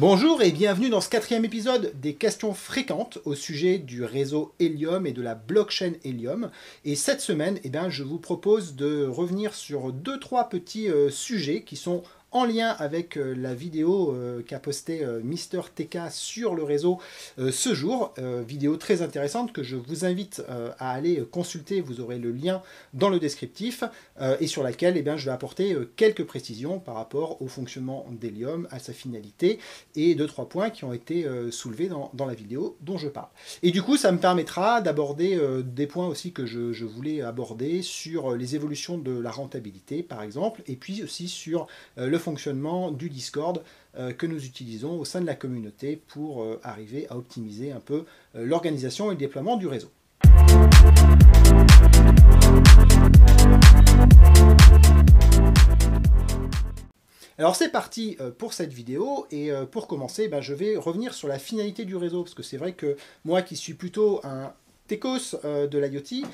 Bonjour et bienvenue dans ce quatrième épisode des questions fréquentes au sujet du réseau Helium et de la blockchain Helium. Et cette semaine, je vous propose de revenir sur deux, trois petits sujets qui sont en lien avec la vidéo qu'a postée Mister TK sur le réseau ce jour. Vidéo très intéressante que je vous invite à aller consulter, vous aurez le lien dans le descriptif, et sur laquelle je vais apporter quelques précisions par rapport au fonctionnement d'Helium, à sa finalité, et deux, trois points qui ont été soulevés dans la vidéo dont je parle. Et du coup, ça me permettra d'aborder des points aussi que je voulais aborder sur les évolutions de la rentabilité, par exemple, et puis aussi sur le fonctionnement du Discord que nous utilisons au sein de la communauté pour arriver à optimiser un peu l'organisation et le déploiement du réseau. Alors c'est parti pour cette vidéo, et pour commencer, je vais revenir sur la finalité du réseau, parce que c'est vrai que moi qui suis plutôt un techos de l'IoT,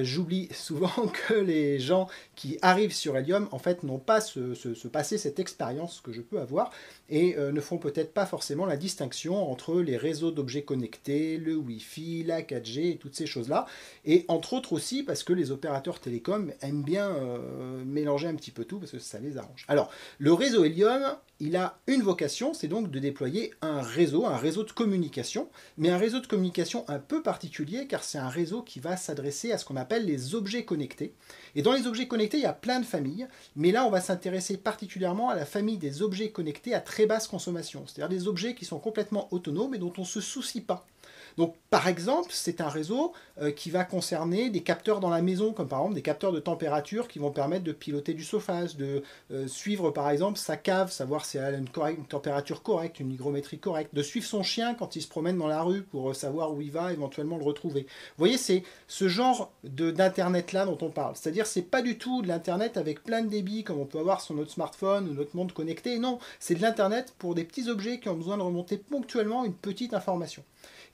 j'oublie souvent que les gens qui arrivent sur Helium en fait n'ont pas ce passé, cette expérience que je peux avoir, et ne font peut-être pas forcément la distinction entre les réseaux d'objets connectés, le Wi-Fi, la 4G et toutes ces choses-là, et entre autres aussi parce que les opérateurs télécoms aiment bien mélanger un petit peu tout parce que ça les arrange. Alors, le réseau Helium, il a une vocation, c'est donc de déployer un réseau de communication, mais un réseau de communication un peu particulier car c'est un réseau qui va s'adresser à ce qu'on appelle les objets connectés. Et dans les objets connectés, il y a plein de familles, mais là on va s'intéresser particulièrement à la famille des objets connectés à très basse consommation, c'est-à-dire des objets qui sont complètement autonomes et dont on ne se soucie pas. Donc, par exemple, c'est un réseau qui va concerner des capteurs dans la maison, comme par exemple des capteurs de température qui vont permettre de piloter du chauffage, de suivre par exemple sa cave, savoir si elle a une température correcte, une hygrométrie correcte, de suivre son chien quand il se promène dans la rue pour savoir où il va, éventuellement le retrouver. Vous voyez, c'est ce genre d'internet-là dont on parle. C'est-à-dire, c'est pas du tout de l'internet avec plein de débit comme on peut avoir sur notre smartphone ou notre montre connectée. Non, c'est de l'internet pour des petits objets qui ont besoin de remonter ponctuellement une petite information.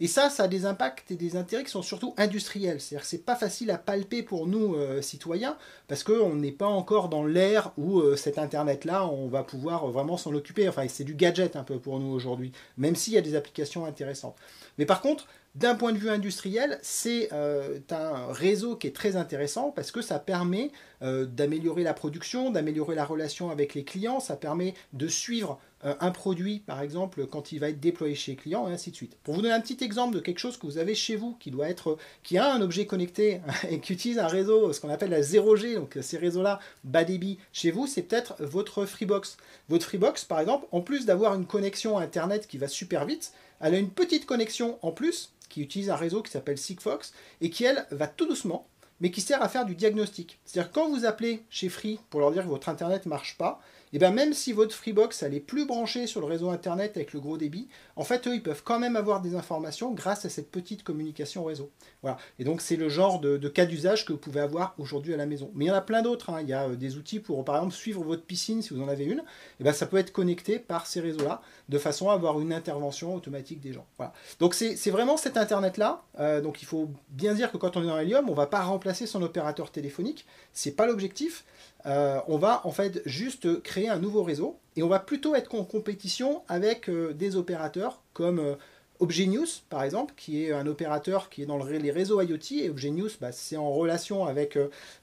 Et ça a des impacts et des intérêts qui sont surtout industriels. C'est-à-dire que c'est pas facile à palper pour nous, citoyens, parce qu'on n'est pas encore dans l'ère où cet Internet-là, on va pouvoir vraiment s'en occuper. Enfin, c'est du gadget un peu pour nous aujourd'hui, même s'il y a des applications intéressantes. Mais par contre, d'un point de vue industriel, c'est un réseau qui est très intéressant parce que ça permet d'améliorer la production, d'améliorer la relation avec les clients, ça permet de suivre un produit, par exemple, quand il va être déployé chez les clients, et ainsi de suite. Pour vous donner un petit exemple de quelque chose que vous avez chez vous, qui a un objet connecté et qui utilise un réseau, ce qu'on appelle la 0G, donc ces réseaux-là, bas débit, chez vous, c'est peut-être votre Freebox. Votre Freebox, par exemple, en plus d'avoir une connexion Internet qui va super vite, elle a une petite connexion en plus, qui utilise un réseau qui s'appelle Sigfox, et qui, elle, va tout doucement, mais qui sert à faire du diagnostic. C'est-à-dire quand vous appelez chez Free pour leur dire que votre Internet ne marche pas, et bien même si votre Freebox elle est plus branchée sur le réseau Internet avec le gros débit, en fait eux ils peuvent quand même avoir des informations grâce à cette petite communication réseau. Voilà. Et donc c'est le genre de cas d'usage que vous pouvez avoir aujourd'hui à la maison. Mais il y en a plein d'autres, hein. Il y a des outils pour par exemple suivre votre piscine si vous en avez une, et bien ça peut être connecté par ces réseaux-là de façon à avoir une intervention automatique des gens. Voilà. Donc c'est vraiment cet Internet-là. Donc il faut bien dire que quand on est dans Helium, on ne va pas remplacer son opérateur téléphonique, c'est pas l'objectif. On va en fait juste créer un nouveau réseau et on va plutôt être en compétition avec des opérateurs comme ObjNews par exemple, qui est un opérateur qui est dans les réseaux IoT, et ObjNews c'est en relation avec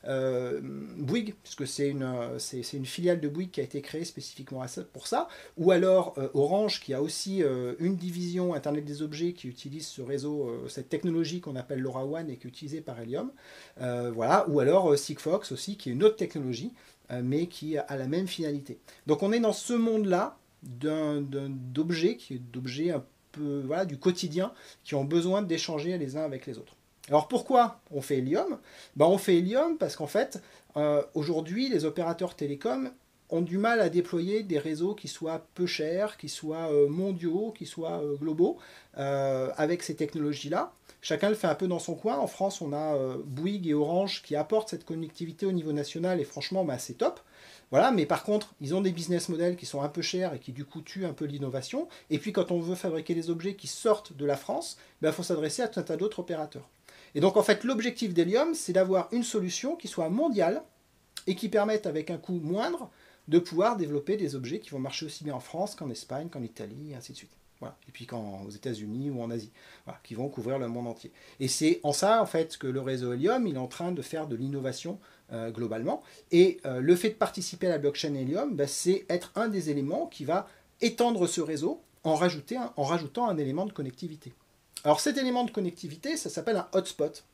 Bouygues, puisque c'est une filiale de Bouygues qui a été créée spécifiquement pour ça, ou alors Orange qui a aussi une division Internet des objets qui utilise ce réseau, cette technologie qu'on appelle LoRaWAN et qui est utilisée par Helium, voilà, ou alors Sigfox aussi qui est une autre technologie mais qui a la même finalité. Donc on est dans ce monde-là d'objets un peu, voilà, du quotidien qui ont besoin d'échanger les uns avec les autres. Alors pourquoi on fait Helium ? On fait Helium parce qu'en fait, aujourd'hui, les opérateurs télécoms ont du mal à déployer des réseaux qui soient peu chers, qui soient mondiaux, qui soient globaux, avec ces technologies-là. Chacun le fait un peu dans son coin. En France, on a Bouygues et Orange qui apportent cette connectivité au niveau national, et franchement, c'est top. Voilà, mais par contre, ils ont des business models qui sont un peu chers et qui du coup tuent un peu l'innovation. Et puis quand on veut fabriquer des objets qui sortent de la France, il faut s'adresser à tout un tas d'autres opérateurs. Et donc en fait, l'objectif d'Helium, c'est d'avoir une solution qui soit mondiale et qui permette avec un coût moindre de pouvoir développer des objets qui vont marcher aussi bien en France qu'en Espagne, qu'en Italie, et ainsi de suite. Voilà. Et puis aux États-Unis ou en Asie, voilà, qui vont couvrir le monde entier. Et c'est en ça, en fait, que le réseau Helium, il est en train de faire de l'innovation globalement. Et le fait de participer à la blockchain Helium, bah, c'est être un des éléments qui va étendre ce réseau en rajoutant un élément de connectivité. Alors cet élément de connectivité, ça s'appelle un hotspot.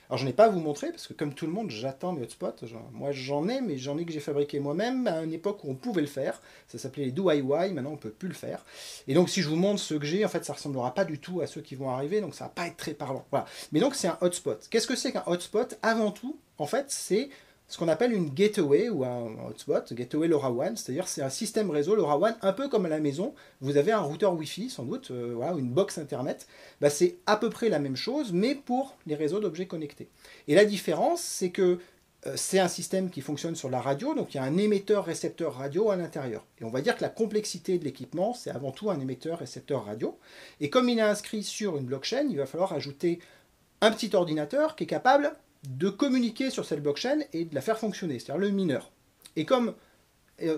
Alors je n'ai pas à vous montrer, parce que comme tout le monde, j'attends mes hotspots. Moi j'en ai, mais j'en ai que j'ai fabriqué moi-même à une époque où on pouvait le faire. Ça s'appelait les DIY, maintenant on ne peut plus le faire. Et donc si je vous montre ceux que j'ai, en fait ça ne ressemblera pas du tout à ceux qui vont arriver, donc ça ne va pas être très parlant. Voilà. Mais donc c'est un hotspot. Qu'est-ce que c'est qu'un hotspot? Avant tout, en fait, c'est ce qu'on appelle une gateway ou un hotspot, gateway LoRaWAN, c'est-à-dire c'est un système réseau LoRaWAN, un peu comme à la maison, vous avez un routeur Wi-Fi sans doute, voilà, une box internet, bah, c'est à peu près la même chose, mais pour les réseaux d'objets connectés. Et la différence, c'est que c'est un système qui fonctionne sur la radio, donc il y a un émetteur-récepteur radio à l'intérieur. Et on va dire que la complexité de l'équipement, c'est avant tout un émetteur-récepteur radio. Et comme il est inscrit sur une blockchain, il va falloir ajouter un petit ordinateur qui est capable de communiquer sur cette blockchain et de la faire fonctionner, c'est-à-dire le mineur. Et comme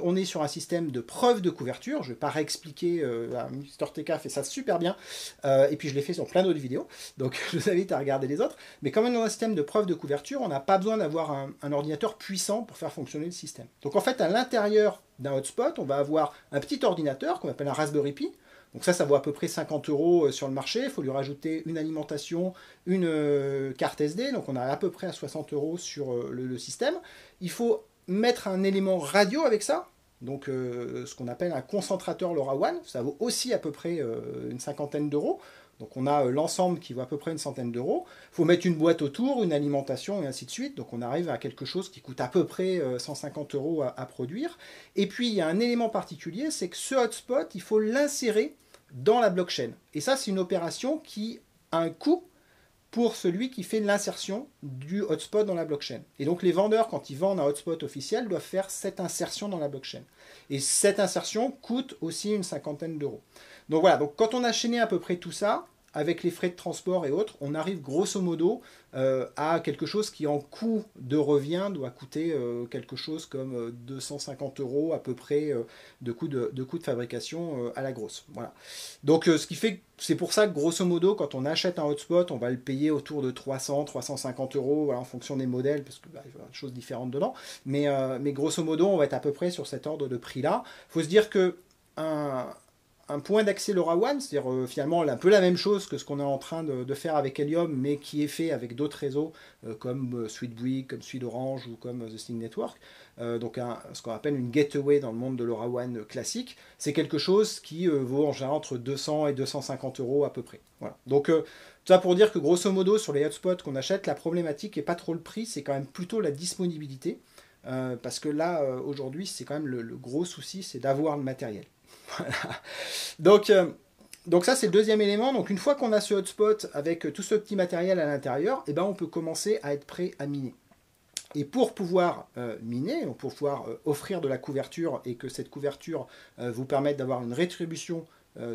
on est sur un système de preuve de couverture, je ne vais pas réexpliquer, Mister TK fait ça super bien, et puis je l'ai fait sur plein d'autres vidéos, donc je vous invite à regarder les autres, mais quand même dans un système de preuve de couverture, on n'a pas besoin d'avoir un ordinateur puissant pour faire fonctionner le système. Donc en fait, à l'intérieur d'un hotspot, on va avoir un petit ordinateur qu'on appelle un Raspberry Pi. Donc ça vaut à peu près 50 € sur le marché. Il faut lui rajouter une alimentation, une carte SD. Donc on a à peu près à 60 € sur le système. Il faut mettre un élément radio avec ça. Donc ce qu'on appelle un concentrateur LoRaWAN. Ça vaut aussi à peu près une cinquantaine d'euros. Donc on a l'ensemble qui vaut à peu près une centaine d'euros. Il faut mettre une boîte autour, une alimentation et ainsi de suite. Donc on arrive à quelque chose qui coûte à peu près 150 € à produire. Et puis il y a un élément particulier, c'est que ce hotspot, il faut l'insérer dans la blockchain. Et ça, c'est une opération qui a un coût pour celui qui fait l'insertion du hotspot dans la blockchain. Et donc les vendeurs, quand ils vendent un hotspot officiel, doivent faire cette insertion dans la blockchain. Et cette insertion coûte aussi une cinquantaine d'euros. Donc voilà, donc quand on a chaîné à peu près tout ça, avec les frais de transport et autres, on arrive grosso modo à quelque chose qui en coût de revient doit coûter quelque chose comme 250 € à peu près de coût de fabrication à la grosse. Voilà. Donc ce qui fait, c'est pour ça que grosso modo, quand on achète un hotspot, on va le payer autour de 300-350 €, voilà, en fonction des modèles, parce qu'il y a des choses différentes dedans. Mais grosso modo, on va être à peu près sur cet ordre de prix-là. Il faut se dire que un point d'accès LoRaWAN, c'est-à-dire finalement un peu la même chose que ce qu'on est en train de faire avec Helium, mais qui est fait avec d'autres réseaux comme Sweetbrick, comme SweetOrange ou comme The Sting Network. Donc ce qu'on appelle une gateway dans le monde de LoRaWAN classique, c'est quelque chose qui vaut en général entre 200 et 250 € à peu près. Voilà. Donc tout ça pour dire que grosso modo sur les hotspots qu'on achète, la problématique n'est pas trop le prix, c'est quand même plutôt la disponibilité. Parce que là, aujourd'hui, c'est quand même le gros souci, c'est d'avoir le matériel. Voilà. Donc ça, c'est le deuxième élément. Donc une fois qu'on a ce hotspot avec tout ce petit matériel à l'intérieur, eh ben, on peut commencer à être prêt à miner. Et pour pouvoir miner, pour pouvoir offrir de la couverture et que cette couverture vous permette d'avoir une rétribution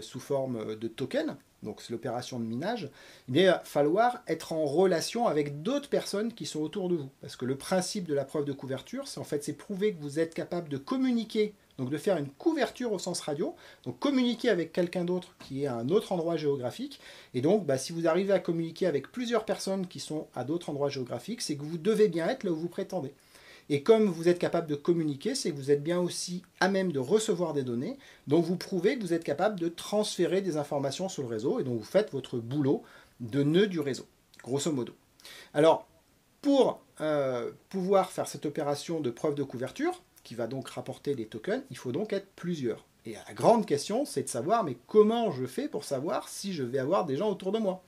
sous forme de token, donc c'est l'opération de minage, il va falloir être en relation avec d'autres personnes qui sont autour de vous. Parce que le principe de la preuve de couverture, c'est prouver que vous êtes capable de communiquer, donc de faire une couverture au sens radio, donc communiquer avec quelqu'un d'autre qui est à un autre endroit géographique. Et donc, si vous arrivez à communiquer avec plusieurs personnes qui sont à d'autres endroits géographiques, c'est que vous devez bien être là où vous prétendez. Et comme vous êtes capable de communiquer, c'est que vous êtes bien aussi à même de recevoir des données, donc vous prouvez que vous êtes capable de transférer des informations sur le réseau, et donc vous faites votre boulot de nœud du réseau, grosso modo. Alors, pour pouvoir faire cette opération de preuve de couverture, qui va donc rapporter des tokens, il faut donc être plusieurs. Et la grande question, c'est de savoir, mais comment je fais pour savoir si je vais avoir des gens autour de moi?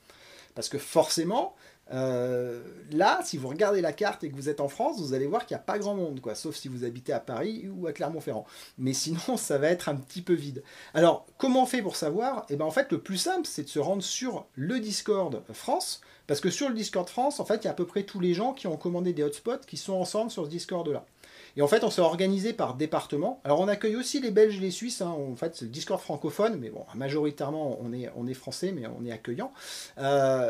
Parce que forcément, là, si vous regardez la carte et que vous êtes en France, vous allez voir qu'il n'y a pas grand monde, quoi, sauf si vous habitez à Paris ou à Clermont-Ferrand. Mais sinon, ça va être un petit peu vide. Alors, comment on fait pour savoir? Eh bien, en fait, le plus simple, c'est de se rendre sur le Discord France, parce que sur le Discord France, en fait, il y a à peu près tous les gens qui ont commandé des hotspots qui sont ensemble sur ce Discord-là. Et en fait, on s'est organisé par département. Alors, on accueille aussi les Belges et les Suisses. Hein. En fait, c'est le Discord francophone, mais bon, majoritairement, on est français, mais on est accueillant.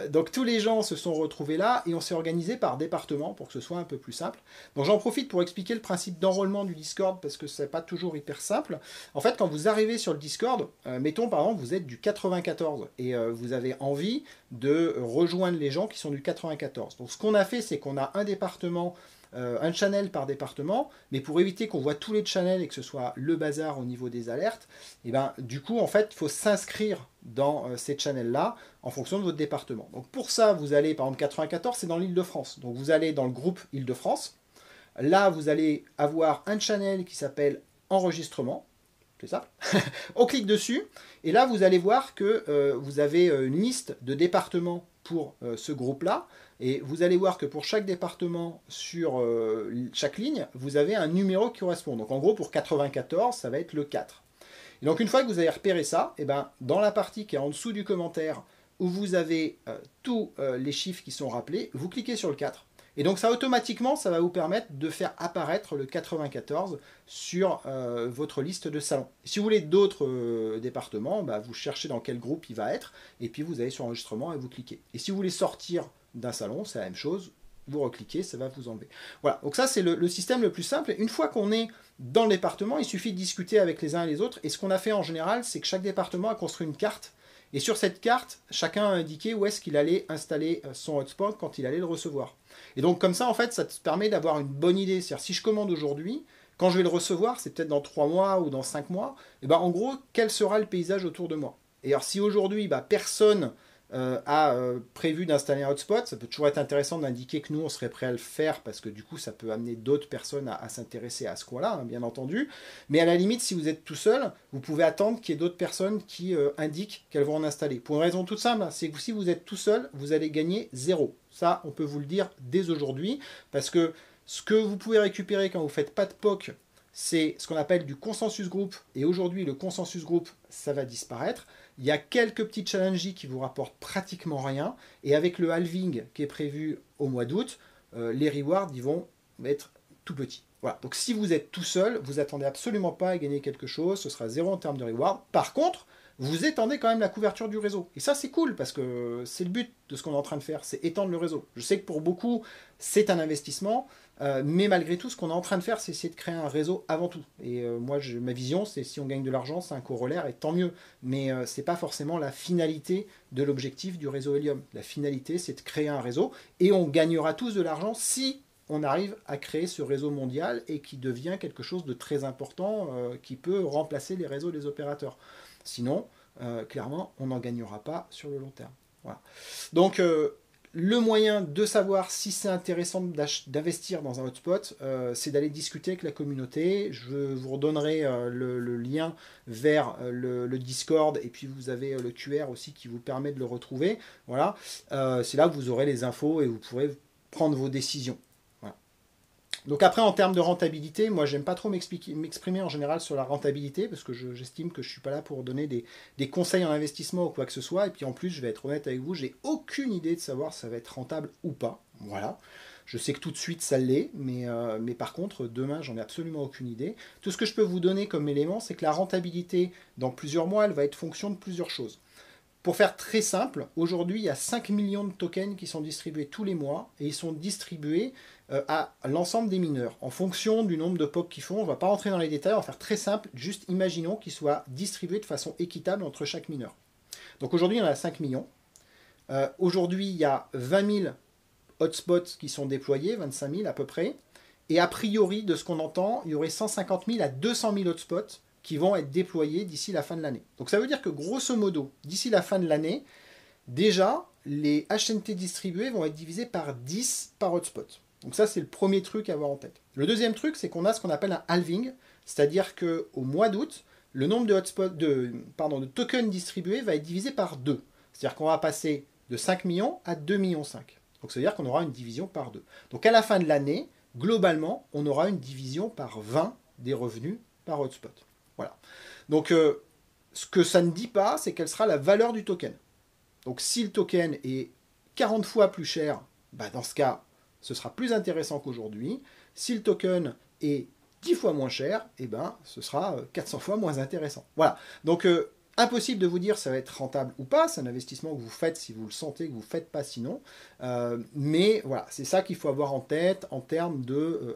Donc, tous les gens se sont retrouvés là et on s'est organisé par département pour que ce soit un peu plus simple. Donc, j'en profite pour expliquer le principe d'enrôlement du Discord parce que c'est pas toujours hyper simple. En fait, quand vous arrivez sur le Discord, mettons par exemple, vous êtes du 94 et vous avez envie de rejoindre les gens qui sont du 94. Donc, ce qu'on a fait, c'est qu'on a un département, un channel par département, mais pour éviter qu'on voit tous les channels et que ce soit le bazar au niveau des alertes, et ben, du coup, en fait, il faut s'inscrire dans ces channels-là en fonction de votre département. Donc pour ça, vous allez, par exemple, 94, c'est dans l'Île-de-France. Donc vous allez dans le groupe Île-de-France. Là, vous allez avoir un channel qui s'appelle enregistrement. C'est ça. On clique dessus, et là, vous allez voir que vous avez une liste de départements pour ce groupe-là. Et vous allez voir que pour chaque département, sur chaque ligne, vous avez un numéro qui correspond. Donc en gros, pour 94, ça va être le 4. Et donc une fois que vous avez repéré ça, et ben, dans la partie qui est en dessous du commentaire, où vous avez tous les chiffres qui sont rappelés, vous cliquez sur le 4. Et donc ça automatiquement, ça va vous permettre de faire apparaître le 94 sur votre liste de salons. Si vous voulez d'autres départements, bah, vous cherchez dans quel groupe il va être, et puis vous allez sur enregistrement et vous cliquez. Et si vous voulez sortir d'un salon, c'est la même chose, vous recliquez, ça va vous enlever. Voilà, donc ça c'est le système le plus simple. Une fois qu'on est dans le département, il suffit de discuter avec les uns et les autres, et ce qu'on a fait en général, c'est que chaque département a construit une carte, et sur cette carte, chacun a indiqué où est-ce qu'il allait installer son hotspot quand il allait le recevoir. Et donc comme ça, en fait, ça te permet d'avoir une bonne idée. C'est-à-dire, si je commande aujourd'hui, quand je vais le recevoir, c'est peut-être dans 3 mois ou dans 5 mois, et ben, en gros, quel sera le paysage autour de moi. Et alors si aujourd'hui, personne a prévu d'installer un hotspot, ça peut toujours être intéressant d'indiquer que nous, on serait prêt à le faire, parce que du coup, ça peut amener d'autres personnes à s'intéresser à ce coin-là, hein, bien entendu. Mais à la limite, si vous êtes tout seul, vous pouvez attendre qu'il y ait d'autres personnes qui indiquent qu'elles vont en installer. Pour une raison toute simple, c'est que si vous êtes tout seul, vous allez gagner 0. Ça, on peut vous le dire dès aujourd'hui, parce que ce que vous pouvez récupérer quand vous ne faites pas de POC, c'est ce qu'on appelle du consensus group, et aujourd'hui, le consensus group, ça va disparaître. Il y a quelques petits challenges qui vous rapportent pratiquement rien, et avec le halving qui est prévu au mois d'août, les rewards ils vont être tout petits. Voilà. Donc si vous êtes tout seul, vous attendez absolument pas à gagner quelque chose, ce sera 0 en termes de reward. Par contre, vous étendez quand même la couverture du réseau. Et ça, c'est cool, parce que c'est le but de ce qu'on est en train de faire, c'est étendre le réseau. Je sais que pour beaucoup, c'est un investissement, mais malgré tout, ce qu'on est en train de faire, c'est essayer de créer un réseau avant tout. Et moi, ma vision, c'est si on gagne de l'argent, c'est un corollaire, et tant mieux. Mais c'est pas forcément la finalité de l'objectif du réseau Helium. La finalité, c'est de créer un réseau, et on gagnera tous de l'argent si on arrive à créer ce réseau mondial et qui devient quelque chose de très important, qui peut remplacer les réseaux des opérateurs. Sinon, clairement, on n'en gagnera pas sur le long terme. Voilà. Donc, le moyen de savoir si c'est intéressant d'investir dans un hotspot, c'est d'aller discuter avec la communauté. Je vous redonnerai le lien vers le Discord, et puis vous avez le QR aussi qui vous permet de le retrouver. Voilà. C'est là que vous aurez les infos et vous pourrez prendre vos décisions. Donc après, en termes de rentabilité, moi, j'aime pas trop m'exprimer en général sur la rentabilité, parce que j'estime que je suis pas là pour donner des conseils en investissement ou quoi que ce soit. Et puis en plus, je vais être honnête avec vous, j'ai aucune idée de savoir si ça va être rentable ou pas. Voilà. Je sais que tout de suite, ça l'est, mais par contre, demain, j'en ai absolument aucune idée. Tout ce que je peux vous donner comme élément, c'est que la rentabilité, dans plusieurs mois, elle va être fonction de plusieurs choses. Pour faire très simple, aujourd'hui, il y a 5 millions de tokens qui sont distribués tous les mois, et ils sont distribués à l'ensemble des mineurs, en fonction du nombre de POC qu'ils font. On ne va pas rentrer dans les détails, on va faire très simple, juste imaginons qu'ils soient distribués de façon équitable entre chaque mineur. Donc aujourd'hui, il y en a 5 millions. Aujourd'hui, il y a 20 000 hotspots qui sont déployés, 25 000 à peu près, et a priori, de ce qu'on entend, il y aurait 150 000 à 200 000 hotspots qui vont être déployés d'ici la fin de l'année. Donc ça veut dire que grosso modo, d'ici la fin de l'année, déjà, les HNT distribués vont être divisés par 10 par hotspot. Donc ça, c'est le premier truc à avoir en tête. Le deuxième truc, c'est qu'on a ce qu'on appelle un halving, c'est-à-dire qu'au mois d'août, le nombre de tokens distribués va être divisé par 2. C'est-à-dire qu'on va passer de 5 millions à 2,5 millions. Donc ça veut dire qu'on aura une division par 2. Donc à la fin de l'année, globalement, on aura une division par 20 des revenus par hotspot. Voilà. Donc, ce que ça ne dit pas, c'est quelle sera la valeur du token. Donc, si le token est 40 fois plus cher, dans ce cas, ce sera plus intéressant qu'aujourd'hui. Si le token est 10 fois moins cher, et ben ce sera 400 fois moins intéressant. Voilà, donc impossible de vous dire ça va être rentable ou pas, c'est un investissement que vous faites si vous le sentez, que vous ne faites pas sinon. Mais voilà, c'est ça qu'il faut avoir en tête en termes de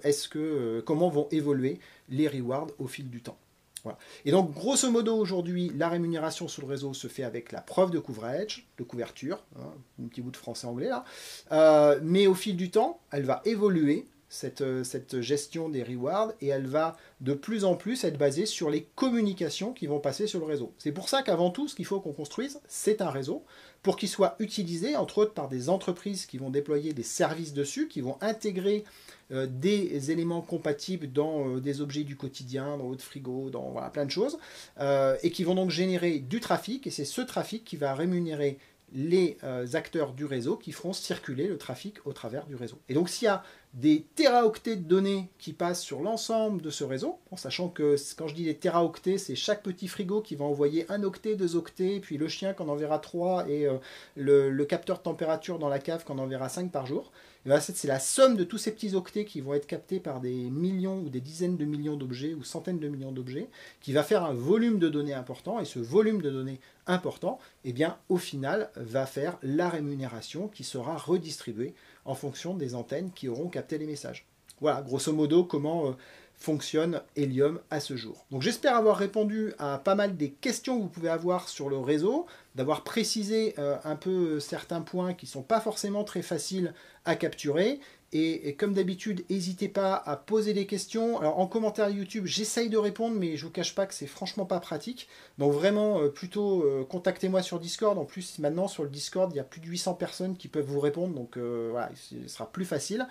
comment vont évoluer les rewards au fil du temps. Voilà. Et donc, grosso modo, aujourd'hui, la rémunération sur le réseau se fait avec la preuve de coverage, de couverture, hein, un petit bout de français-anglais là, mais au fil du temps, elle va évoluer, cette gestion des rewards, et elle va de plus en plus être basée sur les communications qui vont passer sur le réseau. C'est pour ça qu'avant tout, ce qu'il faut qu'on construise, c'est un réseau, pour qu'il soit utilisé, entre autres, par des entreprises qui vont déployer des services dessus, qui vont intégrer des éléments compatibles dans des objets du quotidien, dans votre frigo, dans voilà, plein de choses, et qui vont donc générer du trafic, et c'est ce trafic qui va rémunérer les acteurs du réseau qui feront circuler le trafic au travers du réseau. Et donc s'il y a des téraoctets de données qui passent sur l'ensemble de ce réseau, en sachant que quand je dis des téraoctets, c'est chaque petit frigo qui va envoyer 1 octet, 2 octets, puis le chien qui en enverra 3, et le capteur de température dans la cave qui en enverra 5 par jour. Et voilà, c'est la somme de tous ces petits octets qui vont être captés par des millions ou des dizaines de millions d'objets ou centaines de millions d'objets, qui va faire un volume de données important, et ce volume de données important, eh bien, au final, va faire la rémunération qui sera redistribuée en fonction des antennes qui auront capté les messages. Voilà, grosso modo, comment fonctionne Helium à ce jour. Donc j'espère avoir répondu à pas mal des questions que vous pouvez avoir sur le réseau, d'avoir précisé un peu certains points qui ne sont pas forcément très faciles à capturer. Et comme d'habitude, n'hésitez pas à poser des questions. Alors en commentaire YouTube, j'essaye de répondre, mais je ne vous cache pas que c'est franchement pas pratique. Donc vraiment, plutôt contactez-moi sur Discord. En plus, maintenant sur le Discord, il y a plus de 800 personnes qui peuvent vous répondre. Donc voilà, ce sera plus facile.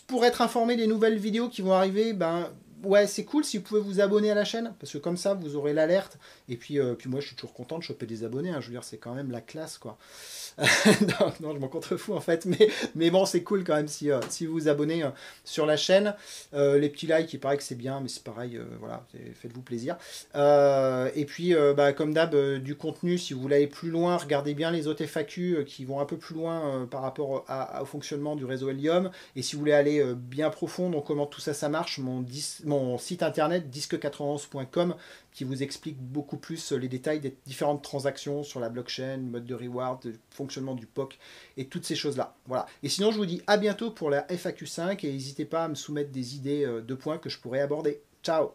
Pour être informé des nouvelles vidéos qui vont arriver, ben ouais, c'est cool si vous pouvez vous abonner à la chaîne, parce que comme ça, vous aurez l'alerte. Et puis moi, je suis toujours content de choper des abonnés. Hein. Je veux dire, c'est quand même la classe, quoi. non, je m'en contrefous en fait, mais bon, c'est cool quand même si vous vous abonnez sur la chaîne. Les petits likes, il paraît que c'est bien, mais c'est pareil, voilà, faites-vous plaisir. Et puis, comme d'hab, du contenu, si vous voulez aller plus loin, regardez bien les autres FAQ qui vont un peu plus loin par rapport au fonctionnement du réseau Helium. Et si vous voulez aller bien profond, donc comment tout ça marche, mon site internet disque91.com qui vous explique beaucoup plus les détails des différentes transactions sur la blockchain, mode de reward, le fonctionnement du POC et toutes ces choses-là. Voilà. Et sinon, je vous dis à bientôt pour la FAQ 5 et n'hésitez pas à me soumettre des idées de points que je pourrais aborder. Ciao!